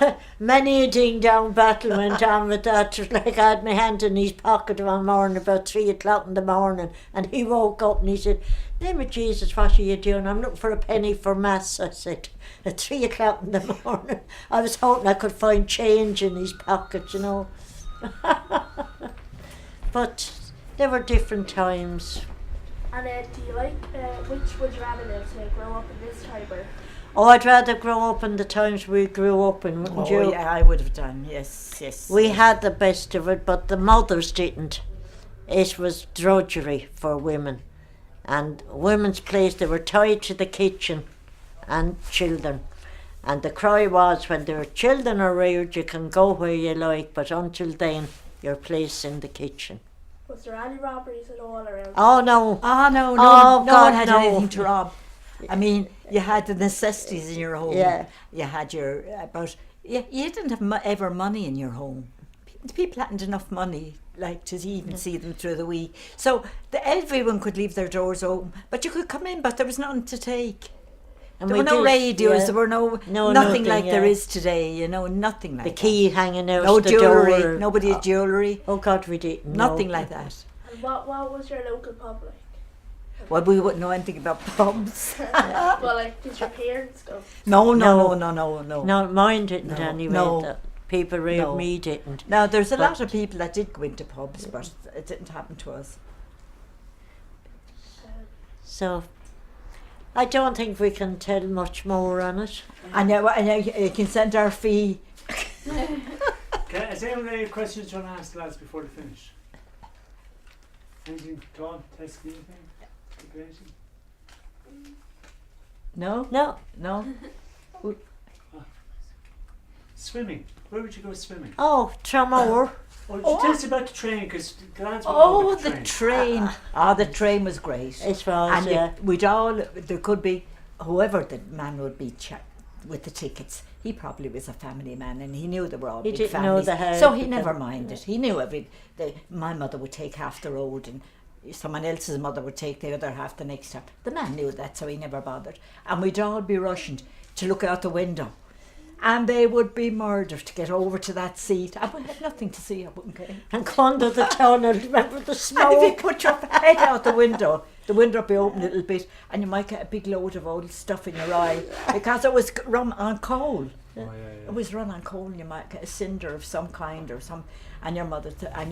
Oh, many a ding dong battle went on with that. It was like I had my hand in his pocket one morning about 3 o'clock in the morning, and he woke up and he said, "Name of Jesus, what are you doing? I'm looking for a penny for mass," I said. At 3 o'clock in the morning, I was hoping I could find change in his pocket, you know. But there were different times. And do you like, which would you rather live, to grow up in this time or? Oh, I'd rather grow up in the times we grew up in, wouldn't you? Oh, yeah, I would have done. Yes. We had the best of it, but the mothers didn't. It was drudgery for women. And women's place, they were tied to the kitchen and children. And the cry was, when their children are reared, you can go where you like, but until then, you're placed in the kitchen. Was there any robberies at all around? Oh, no. Oh, no Oh, no one God, had no. anything to rob. I mean, you had the necessities in your home. Yeah. You had your, but you didn't have ever money in your home. People hadn't enough money, like, to even see them through the week. So everyone could leave their doors open, but you could come in, but there was nothing to take. And There we were no did, radios, yeah. there were nothing nothing, like there yeah. is today, nothing like The that. key hanging out No the jewellery, door. nobody had jewellery, Oh, God, we didn't. nothing no. like that. And what was your local pub like? Well, we wouldn't know anything about pubs. Well, like, did your parents go? No. No, mine didn't No, anyway. no. The people around No. me didn't. Now, there's a lot But- of people that did go into pubs, but it didn't happen to us. So, I don't think we can tell much more on it. And you can send our fee. Okay, has anyone got any questions you want to ask the lads before they finish? Anything, Dawn, Tess, anything? No? No. No? Swimming. Where would you go swimming? Oh, Tramore. Oh, tell us about the train, because the lads won't Oh, know about the train. The train was great. It was, And yeah. there could be, whoever the man would be with the tickets, he probably was a family man and he knew they were all He big didn't know families. the how So he to never go. minded. He knew my mother would take half the road and someone else's mother would take the other half the next time. The man knew that, so he never bothered. And we'd all be rushing to look out the window. And they would be murdered to get over to that seat. I would have nothing to see, I wouldn't care. And go under the tunnel, remember the And if you smoke? put your head out the window would be open a little bit and you might get a big load of old stuff in your eye because it was run on coal. Oh, It was run on coal and you might get a cinder of some kind or some, and your mother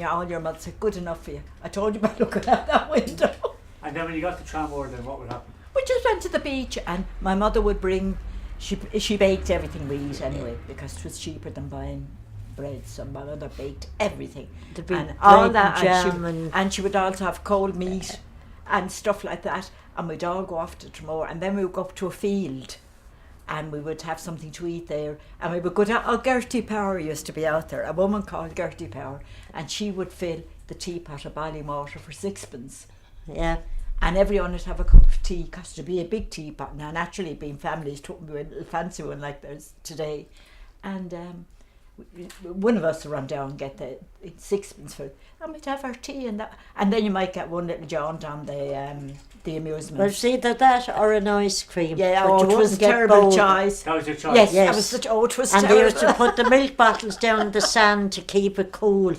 all your mother said, "Good enough for you. I told you about looking out that window." And then when you got to Tramore, then what would happen? We just went to the beach and my mother would bring, she baked everything we eat anyway because it was cheaper than buying bread, so my mother baked everything. The big And all bread that, and jam and she would also have cold meat and stuff like that, and we'd all go off to Tramore and then we would go up to a field and we would have something to eat there and we would go down. Gertie Power used to be out there, a woman called Gertie Power, and she would fill the teapot of boiling water for 6pence. Yeah. And everyone would have a cup of tea, because to be a big teapot now, naturally being families took me a little fancy one like there's today, and one of us would run down and get the sixpence for it, and we'd have our tea and that, and then you might get one little jaunt on the amusement. Well, it's either that or an ice cream. Yeah, but you it was wouldn't get terrible both. choice. That was your choice. Yes, Yes. that was such. Oh, it was And they terrible. used to put the milk bottles down in the sand to keep it cool,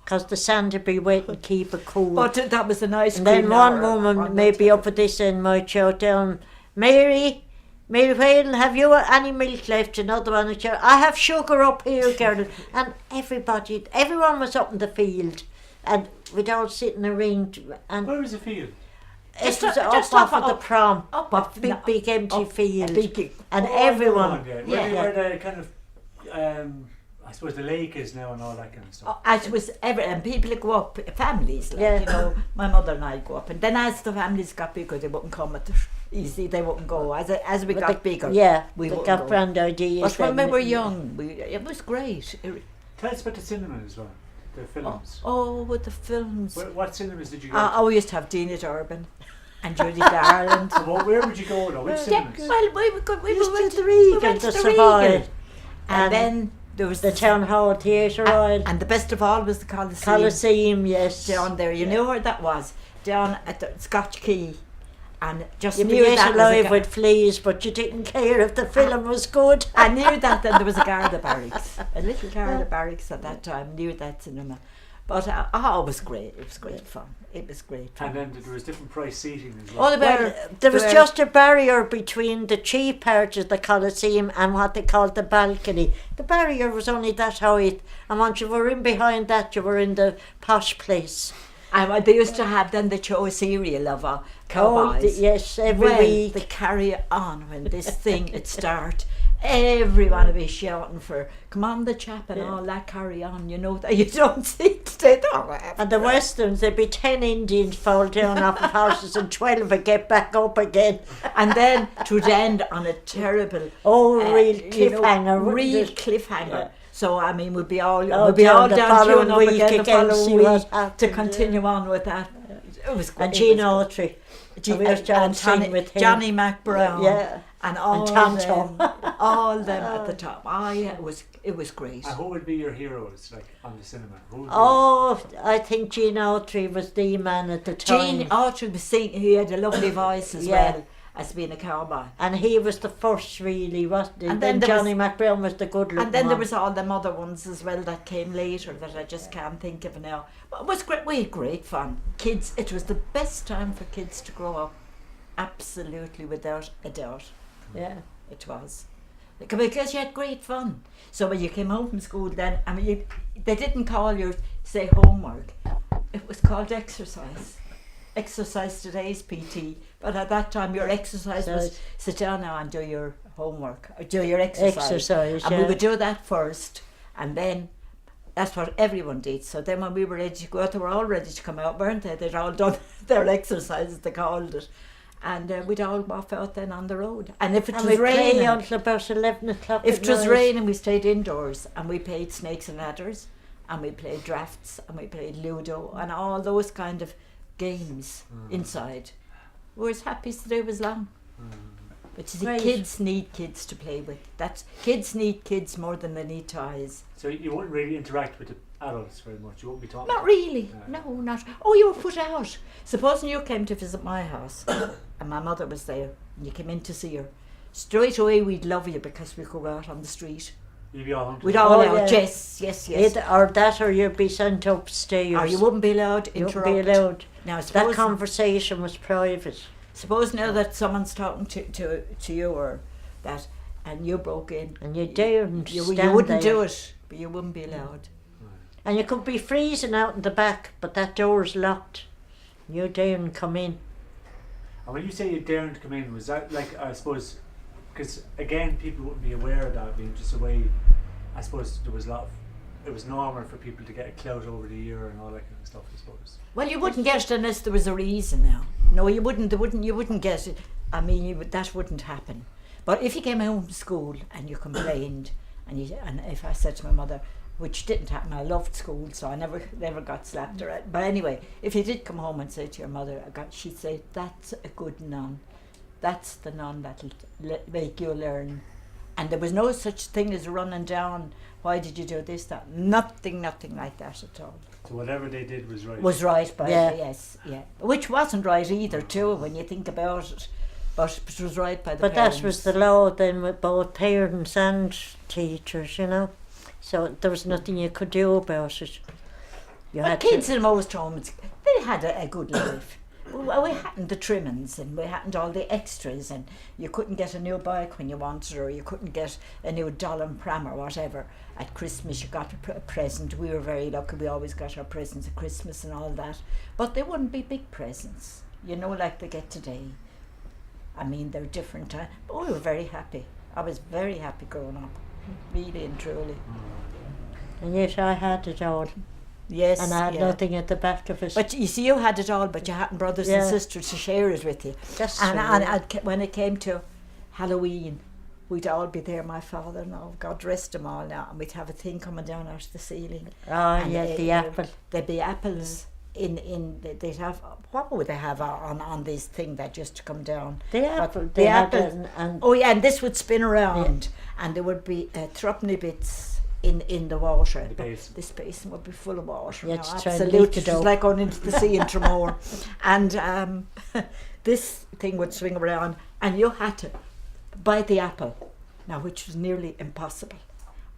because the sand would be wet and keep it cool. But that was a nice. And then cream one hour woman, on maybe that. up at this end, might shout down, Mary Whalen, have you any milk left? Another one would shout, I have sugar up here, girl. And everyone was up in the field, and we'd all sit in a ring. And Where was the field? it was Just up off off of the prom, up a off- big empty up- field. big- And Oh, everyone, yeah. Yeah. Where the kind of, I suppose the lake is now and all that kind of stuff. As was and people would go up, families, like, Yeah. you know, my mother and I go up, and then as the families got bigger, they wouldn't come at it. Easy, they wouldn't go. As we but got bigger, yeah, we they wouldn't got go. brand ideas. But when we then. were young, it was great. Tell us about the cinema as well, the films. Oh, with the films. What cinemas did you go I to? used to have Dina Durbin and Judy Garland. Well, where would you go though? Which Yeah, cinemas? well, we went Used to to the Regal, went the to the Savoy, Regal. And then there was the Town Hall Theatre Royal, and the best of all was the Coliseum. Coliseum, yes. Down there, you know where that was? Down at the Scotch Quay, and just You'd be near yet that was a alive with fleas, but you didn't care if the film was good. and near that then there was a Garda barracks, a little Garda barracks at that time, near that cinema. But it was great. It was great fun. It was great fun. And then there was different price seating as Oh, well. the Well, there was were- just a barrier between the cheap part of the Coliseum and what they called the balcony. The barrier was only that height, and once you were in behind that, you were in the posh place. And they used to have then the show a serial of Oh, cowboys. yes, every week. They carry on when this thing would start. Everyone would be shouting for come on the chap and all that carry on, you know that you don't see today. And the westerns, there'd be 10 Indians fall down off of horses and 12 would get back up again. And then to end on a terrible Real you know, cliffhanger. wouldn't real it? cliffhanger. Yeah. So I mean we'd be all Oh, down the queuing following up week again the again, see following what week happened, to continue on with that. It was great. And Jean Autry. We used to and sing Johnny, with him. Johnny McBrown. Yeah. And all Tonto. them, all them at the top. It was great. And who would be your heroes, like on the cinema? Who would be Oh, I think Jean Autry was the man at the time. Jean Autry was singing. He had a lovely voice as Yeah. well as being a cowboy. And he was the first, really, wasn't he? And And then then there Johnny McBrown was the good looking And then there one. was all them other ones as well that came later that I just can't think of now. But it was great. We had great fun. Kids, it was the best time for kids to grow up. Absolutely, without a doubt. Yeah. It was. Because you had great fun. So when you came home from school then, I mean, they didn't call your, say, homework. It was called exercise. Exercise today's PT. But at that time your exercise was sit down now and do your homework. Or do your exercise. And yeah. we would do that first. And then that's what everyone did. So then when we were ready to go out, they were all ready to come out, weren't they? They'd all done their exercises, they called it. And we'd all walk out then on the road. And if it And was we played raining, until about 11 o'clock if at it was night. raining, we stayed indoors and we played snakes and ladders and we played drafts and we played Ludo and all those kind of games inside. We were as happy as the day was long. But you see, Right. kids need kids to play with. Kids need kids more than they need toys. So you wouldn't really interact with the adults very much. You wouldn't be talking. Not really. No, not. Oh, you were put out. Supposing you came to visit my house and my mother was there and you came in to see her, straight away we'd love you because we'd go out on the street. You'd be all We'd all Oh, out. yeah. Yes. Or you'd be sent upstairs. Or you wouldn't be allowed to You interrupt. wouldn't be allowed. Now, That suppose, conversation was private. suppose now that someone's talking to you or that, and you broke in, And you daren't you stand wouldn't there. do it, but you wouldn't be allowed. And you could be freezing out in the back, but that door's locked. You daren't come in. And when you say you daren't come in, was that like, I suppose, because again, people wouldn't be aware of that being just a way, I suppose there was a lot of, it was normal for people to get a clout over the ear and all that kind of stuff, I suppose. Well, you wouldn't get it unless there was a reason now. No, you wouldn't get it. I mean, that wouldn't happen. But if you came home from school and you complained, and if I said to my mother, which didn't happen, I loved school, so I never got slapped or anything. But anyway, if you did come home and say to your mother, she'd say, that's a good nun. That's the nun that'll make you learn. And there was no such thing as running down, why did you do this, that? Nothing like that at all. So whatever they did was right. Was right by Yeah. yes, yeah. Which wasn't right either too when you think about it. But it was right by the But parents. that was the law then with both parents and teachers, you know. So there was nothing you could do about it. You Well, had kids to, in most homes, they had a good life. We hadn't the trimmings and we hadn't all the extras, and you couldn't get a new bike when you wanted, or you couldn't get a new doll and pram or whatever. At Christmas you got a present. We were very lucky, we always got our presents at Christmas and all that. But they wouldn't be big presents, you know, like they get today. I mean, they're different times, but we were very happy. I was very happy growing up, really and truly. and yet I had it all. Yes, And I had yeah. nothing at the back of it. But you see, you had it all, but you hadn't brothers and Yeah. sisters to share it with you. That's And, true, and, yeah. and when it came to Halloween, we'd all be there, my father and all, God rest them all now, and we'd have a thing coming down out of the ceiling. Oh, And yeah, the apple. There'd be apples they'd have, what would they have on this thing that used to come down? The But apple. the They had apple- it and Oh yeah, and this would spin around, and there would be threepenny bits in the water. The basin. This basin would be full of water. You now, had to try and absolutely, lift it it was up. like going into the sea in Tremor. And this thing would swing around, and you had to bite the apple, now which was nearly impossible,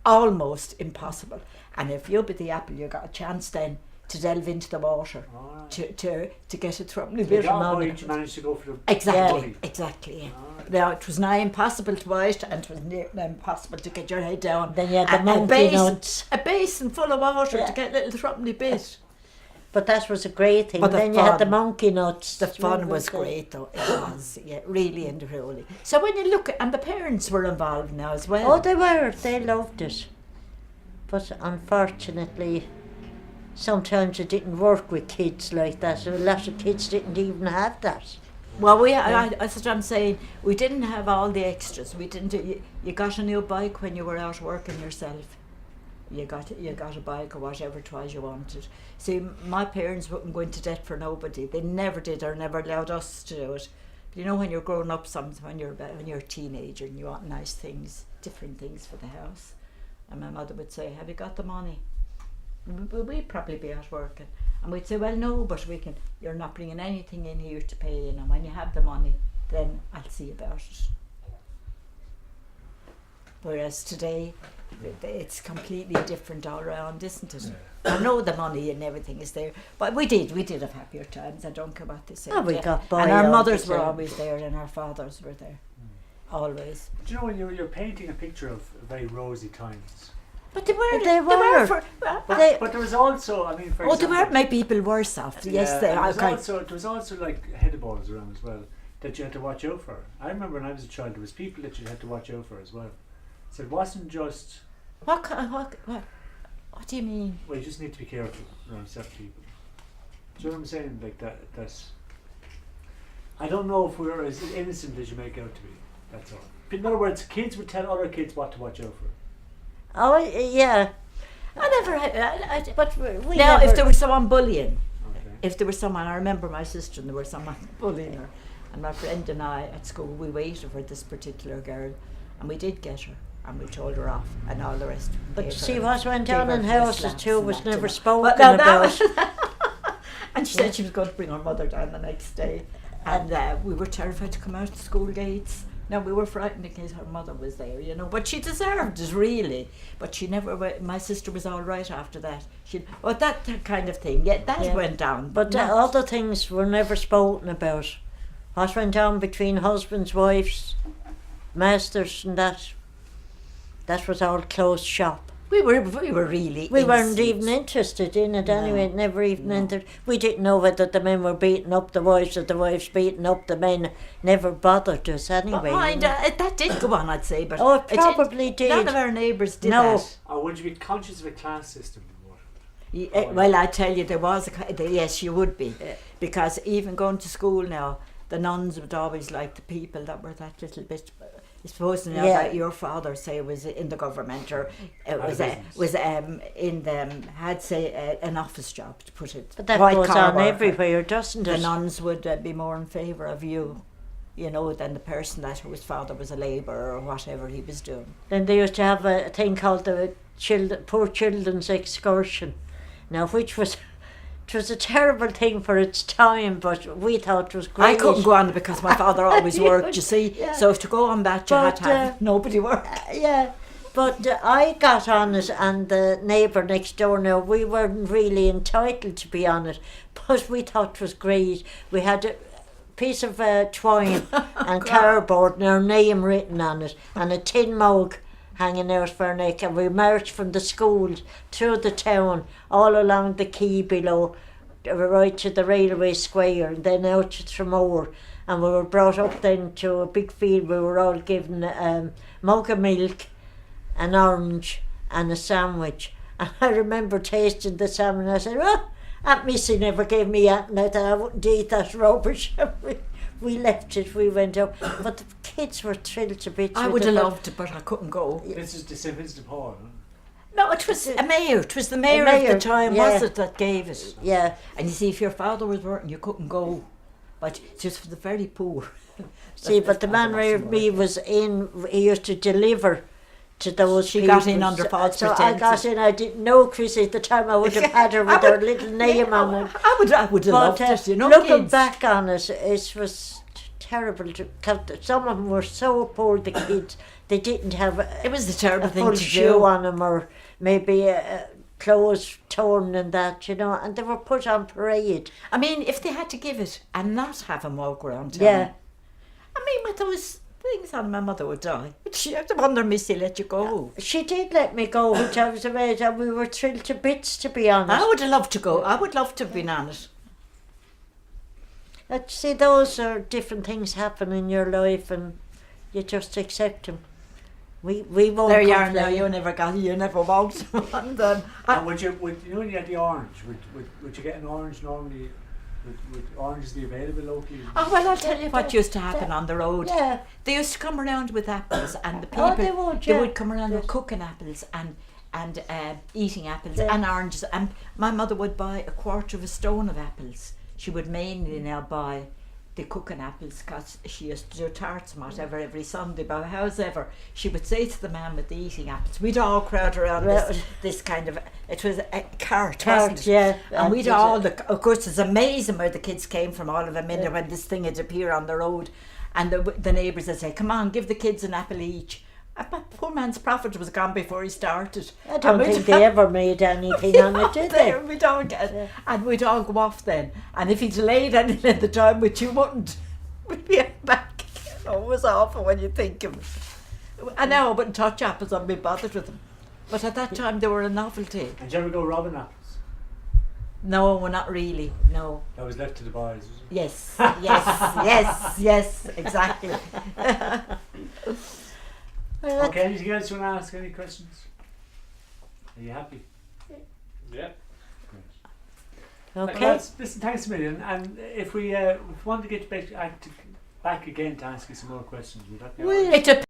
almost impossible. And if you bit the apple, you got a chance then to delve into the water Alright. to get a threepenny So bit. you got from boy, it. you managed to go for the Exactly, money. exactly. Yeah. Alright. Now it was nigh impossible to buy it, and it was near impossible to get your head down. then you had the And a monkey basin, nuts. a basin full of water Yeah. to get a little threepenny bit. But that was a great thing. But the Then you had the fun- monkey nuts. The fun Remember was the- great, though. It was, yeah, really and truly. So when you look at, and the parents were involved now as well. Oh, they were. They loved it. But unfortunately, sometimes it didn't work with kids like that. A lot of kids didn't even have that. Well, that's what I'm saying. We didn't have all the extras. We didn't. You got a new bike when you were out working yourself. You got a bike or whatever it was you wanted. See, my parents wouldn't go into debt for nobody. They never did, or never allowed us to do it. But you know, when you're growing up, when you're a teenager and you want nice things, different things for the house, and my mother would say, "Have you got the money?" We'd probably be out working, and we'd say, "Well, no, but we can. You're not bringing anything in here to pay, and when you have the money, then I'll see about it." Whereas today, it's completely different all around, isn't it? I know the money and everything is there, but we did have happier times. I don't care what they say. Oh, we got by and our all mothers the were time. always there, and our fathers were there, always. Do you know when you're painting a picture of very rosy times? But they were. They were. For, But, They- but there was also, I mean, for oh, they example, were made people worse off. Yes, they and are. there was also like headaballs around as well that you had to watch out for. I remember when I was a child, there was people that you had to watch out for as well. So it wasn't just, What do you mean? well, you just need to be careful around certain people. Do you know what I'm saying? Like that's. I don't know if we're as innocent as you make out to be. That's all. In other words, kids would tell other kids what to watch out for. Oh, yeah. I never had. But we Now, never, if there was someone bullying, Okay. if there was someone, I remember my sister and there was someone bullying her, and my friend and I at school, we waited for this particular girl, and we did get her, and we told her off, and all the rest. But gave see her- what went gave on her in few houses slaps too and was that, never you know. spoken But now that about. was- and she said she was going to bring her mother down the next day, and we were terrified to come out the school gates. No, we were frightened in case her mother was there, you know. But she deserved it, really. But she never. My sister was all right after that. That kind of thing. Yeah, that Yeah. went down. But not- other things were never spoken about. What went on between husbands, wives, masters, and that was all closed shop. we were really. We weren't innocent. even interested in it anyway. It never even No. entered. We didn't know whether the men were beating up the wives or the wives beating up the men. Never bothered us anyway. But mind, you know. that did go on, I'd say. But Oh, it did- probably did. None of our neighbours did No. that. Or would you be conscious of a class system? Well, I tell you, there was yes, you would be, because even going to school now, the nuns would always like the people that were that little bit. I suppose now Yeah. that your father say was in the government or Out of business. in them had say an office job, to put it. But that white goes collar on worker. everywhere, doesn't The it? nuns would be more in favour of you than the person that whose father was a labourer or whatever he was doing. Then they used to have a thing called the poor children's excursion. Now, which was, it was a terrible thing for its time, but we thought it was great. I couldn't go on it because my father always worked, you see. Yeah. So to go on that, you had to have nobody work. Yeah, but I got on it, and the neighbour next door, now, we weren't really entitled to be on it, but we thought it was great. We had a piece of twine and cardboard and our name written on it, and a tin mug hanging out for our neck, and we marched from the school through the town, all along the quay below, right to the railway square, and then out to Tramore, and we were brought up then to a big field. We were all given a mug of milk, an orange and a sandwich, and I remember tasting the sandwich, and I said, "Oh, Aunt Missy never gave me that, I wouldn't eat that rubbish." We left it, we went up, but the kids were thrilled to bits. I would have loved it, but I couldn't go. This is the St. Vincent de Paul. Huh? No, it was a mayor. It was the mayor at the time, yeah. was it, that gave it? Yeah. And you see, if your father was working, you couldn't go. But just for the very poor. See, but the man reared me was in, he used to deliver to those She people. got in under false So I pretences. got in, I didn't know Chrissie at the time. I would have had her with her little name on it. I would have But loved it, looking kids. back on it, it was terrible. Cause some of them were so poor, the kids, they didn't have It was a terrible thing full to shoe do. on them, or maybe clothes torn and that, and they were put on parade. I mean, if they had to give it and not have them walk around town. Yeah. I mean, with those things on, my mother would die. She had to wonder Missy let you go. She did let me go, which I was amazed, and we were thrilled to bits, to be honest. I would have loved to go. I would love to have been on it. See, those are different things happen in your life, and you just accept them. We won't. There you are complain. now. You never walked on them. And would you know when you had the orange, would you get an orange normally? Would oranges be available locally? Oh, well, I'll tell you what used to happen on the road. Yeah. They used to come around with apples, and the people Oh, they would come around with Yes. cooking apples and eating apples Yeah. and oranges. And my mother would buy a quarter of a stone of apples. She would mainly now buy the cooking apples, because she used to do tarts and whatever every Sunday. But however, she would say to the man with the eating apples, we'd all crowd around this kind of, it was a cart, wasn't it? Yeah. And we'd all, of course, it's amazing where the kids came from, all of them in there when this thing had appeared on the road. And the neighbours would say, come on, give the kids an apple each. And my poor man's profit was gone before he started. I don't think they ever made anything on it, did they? We'd all get, and we'd all go off then. And if he delayed anything at the time, which you wouldn't, we'd be back. It was awful when you think of it. And now I wouldn't touch apples, I'd be bothered with them. But at that time, they were a novelty. And did you ever go robbing apples? No, not really, no. That was left to the boys, was it? Yes, yes, exactly. Okay, do you guys want to ask any questions? Are you happy? Yeah. Okay. Lads, listen, thanks a million. And if we want to get back again to ask you some more questions, would that be all right? It